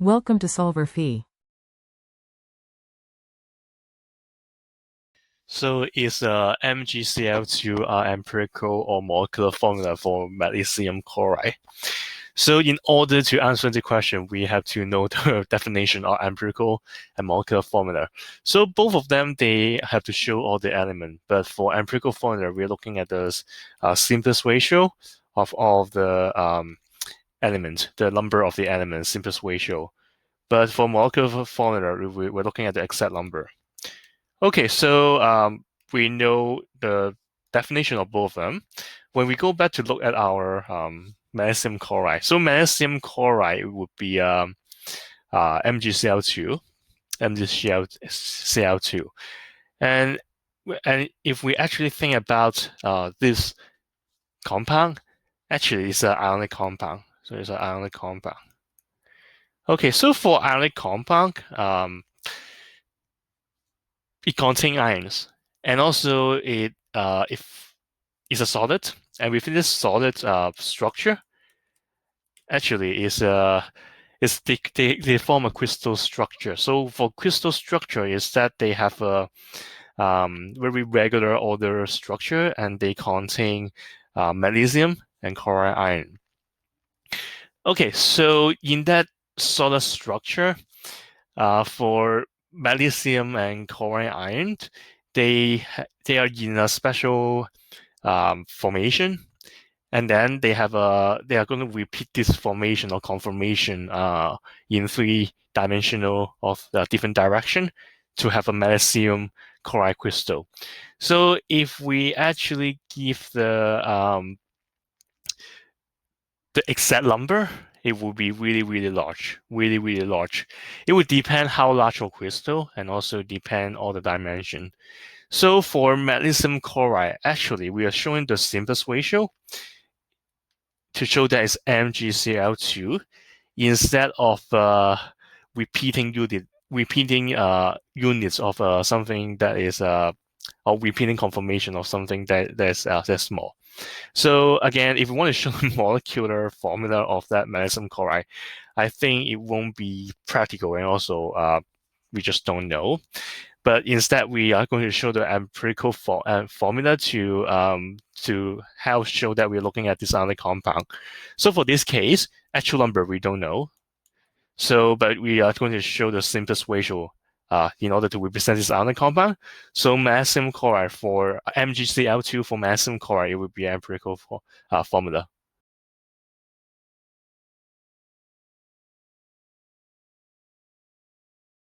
Welcome to solverfy. So is MgCl2 empirical or molecular formula for magnesium chloride? So in order to answer the question, we have to know the definition of empirical and molecular formula. So both of them, they have to show all the elements. But for empirical formula, we're looking at the simplest ratio of all of the elements, the number of the elements, simplest ratio. But for molecular formula, we're looking at the exact number. Okay, so we know the definition of both of them. When we go back to look at our magnesium chloride, so magnesium chloride would be MgCl2, MgCl2, and and if we actually think about this compound, actually it's an ionic compound. So it's an ionic compound. Okay, so for ionic compound, it contains ions, and also if it's a solid, and within this solid structure, actually they form a crystal structure. So for crystal structure is that they have a very regular order structure, and they contain magnesium and chloride ion. Okay, so in that solid structure, for magnesium and chloride ion, they are in a special formation, and then they are going to repeat this formation or conformation in three-dimensional of different direction to have a magnesium chloride crystal. So if we actually give the exact number, it will be really, really large, really, really large. It would depend how large your crystal, and also depend on the dimension. So for magnesium chloride, actually, we are showing the simplest ratio to show that it's MgCl2 instead of repeating units of something that is or repeating conformation of something that's small. So again, if we want to show the molecular formula of that magnesium chloride, I think it won't be practical, and also we just don't know. But instead, we are going to show the empirical formula to help show that we're looking at this ionic compound. So for this case, actual number we don't know. So, but we are going to show the simplest ratio in order to represent this ionic compound. So magnesium chloride for MgCl2 for magnesium chloride, it would be empirical formula.